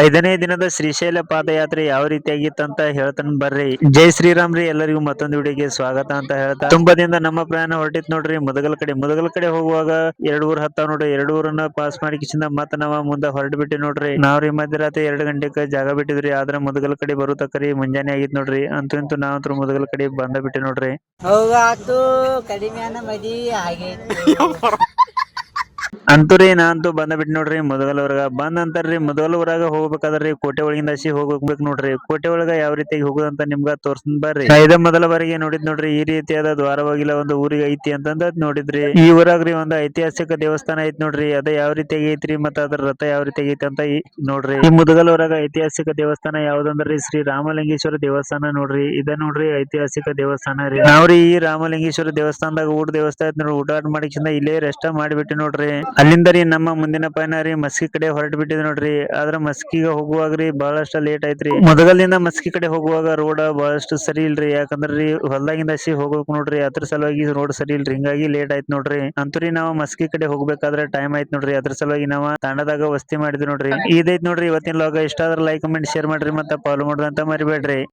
ಐದನೇ ದಿನದ ಶ್ರೀಶೈಲ ಪಾದಯಾತ್ರೆ ಯಾವ ರೀತಿಯಾಗಿತ್ತು ಅಂತ ಹೇಳ್ತಾನೆ ಬರ್ರಿ. ಜೈ ಶ್ರೀರಾಮ್ ರೀ. ಎಲ್ಲರಿಗೂ ಮತ್ತೊಂದು ವಿಡಿಯೋಗೆ ಸ್ವಾಗತ ಅಂತ ಹೇಳ್ತಾ ತುಂಬದಿಂದ ನಮ್ಮ ಪ್ರಯಾಣ ಹೊರಟಿತ್ ನೋಡ್ರಿ. ಮುದಗಲ್ ಕಡೆ ಹೋಗುವಾಗ 2 ಊರ್ ಹತ್ತಾವ್ ನೋಡ್ರಿ. 2 ಊರನ್ನ ಪಾಸ್ ಮಾಡಿಕಿಸಿಂದ ಮತ್ತ ನಾವ ಮುಂದ ಹೊರಟ್ ಬಿಟ್ಟಿ ನೋಡ್ರಿ. ನಾವ್ರಿ ಮಧ್ಯರಾತ್ರಿ 2 ಗಂಟೆಕ ಜಾಗ ಬಿಟ್ಟಿದ್ರಿ. ಆದ್ರ ಮುದಗಲ್ ಕಡೆ ಬರೋ ತಕರಿ ಮುಂಜಾನೆ ಆಗಿತ್ ನೋಡ್ರಿ. ಅಂತೂ ನಾವಂತ್ರು ಮುದಗಲ್ ಕಡೆ ಬಂದ ಬಿಟ್ಟಿ ನೋಡ್ರಿ. ಹೋಗಾತು ಕಡಿಮೆನ ಮದಿ ಆಗೈತಿ. ಅಂತೂರಿ ನಾನಂತೂ ಬಂದ ಬಿಟ್ಟು ನೋಡ್ರಿ ಮುದಗಲ್ ಊರಾಗ. ಬಂದ್ ಅಂತಾರ್ರಿ ಮುದಗಲ್ ಊರಾಗ ಹೋಗ್ಬೇಕಾದ್ರಿ ಕೋಟೆ ಒಳಗಿಂದ ಹಸಿ ಹೋಗ್ಬೇಕ್ ನೋಡ್ರಿ. ಕೋಟೆ ಒಳಗ ಯಾವ ರೀತಿಯಾಗಿ ಹೋಗುದಂತ ನಿಮ್ಗ ತೋರ್ಸ್ತನ್ ಬರ್ರಿ. ಇದ ಮೊದಲ ಬಾರಿಗೆ ನೋಡಿದ್ ನೋಡ್ರಿ ಈ ರೀತಿಯಾದ ದ್ವಾರವಾಗಿಲ್ಲ ಒಂದು ಊರಿಗೆ ಐತಿ ಅಂತಂದ ನೋಡಿದ್ರಿ. ಈ ಊರಾಗ್ರಿ ಒಂದು ಐತಿಹಾಸಿಕ ದೇವಸ್ಥಾನ ಐತ್ ನೋಡ್ರಿ. ಅದ ಯಾವ ರೀತಿಯಾಗಿ ಐತ್ರಿ ಮತ್ತ ಅದ್ರ ರಥ ಯಾವ ರೀತಿಯಾಗಿ ಐತಿ ಅಂತ ನೋಡ್ರಿ. ಈ ಮುದಗಲ್ ಊರಾಗ ಐತಿಹಾಸಿಕ ದೇವಸ್ಥಾನ ಯಾವ್ದಂದ್ರಿ ಶ್ರೀ ರಾಮಲಿಂಗೇಶ್ವರ ದೇವಸ್ಥಾನ ನೋಡ್ರಿ. ಇದ ನೋಡ್ರಿ ಐತಿಹಾಸಿಕ ದೇವಸ್ಥಾನ ರೀ. ನಾವ್ರಿ ಈ ರಾಮಲಿಂಗೇಶ್ವರ ದೇವಸ್ಥಾನದಾಗ ಊಟ ದೇವಸ್ಥಾನ ಐತ್ ನೋಡ್ರಿ. ಊಟ ಮಾಡಿಕಿಂದ ಇಲ್ಲೇ ರೆಸ್ಟ್ ಮಾಡಿಬಿಟ್ಟು ನೋಡ್ರಿ. ಅಲ್ಲಿಂದ ರೀ ನಮ್ಮ ಮುಂದಿನ ಪಯಣ ರೀ ಮಸ್ಕಿ ಕಡೆ ಹೊರಟ್ ಬಿಟ್ಟಿದ್ ನೋಡ್ರಿ. ಆದ್ರ ಮಸ್ಕಿಗೆ ಹೋಗುವಾಗ್ರಿ ಬಹಳಷ್ಟ ಲೇಟ್ ಐತ್ರಿ. ಮೊದಗಲಿಂದ ಮಸ್ಕಿ ಕಡೆ ಹೋಗುವಾಗ ರೋಡ್ ಬಹಳಷ್ಟು ಸರಿ ಇಲ್ರಿ. ಯಾಕಂದ್ರಿ ಹೊಲ್ದಾಗಿಂದ ಹಸಿ ಹೋಗ್ಬೇಕ್ ನೋಡ್ರಿ. ಅದ್ರ ಸಲುವಾಗಿ ರೋಡ್ ಸರಿ ಇಲ್ರಿ. ಹಿಂಗಾಗಿ ಲೇಟ್ ಆಯ್ತ್ ನೋಡ್ರಿ. ಅಂತೂರಿ ನಾವು ಮಸ್ಕಿ ಕಡೆ ಹೋಗ್ಬೇಕಾದ್ರೆ ಟೈಮ್ ಆಯ್ತ್ ನೋಡ್ರಿ. ಅದ್ರ ಸಲುವಾಗಿ ನಾವ ತಾಂಡದಾಗ ವಸ್ತಿ ಮಾಡಿದ್ವಿ ನೋಡ್ರಿ. ಇದೈತ್ ನೋಡ್ರಿ ಇವತ್ತಿನ ಲಾಗ. ಇಷ್ಟ ಆದ್ರ ಲೈಕ್ ಕಮೆಂಟ್ ಶೇರ್ ಮಾಡ್ರಿ. ಮತ್ತ ಫಾಲೋ ಮಾಡೋದಂತ ಮರಿಬೇಡ್ರಿ.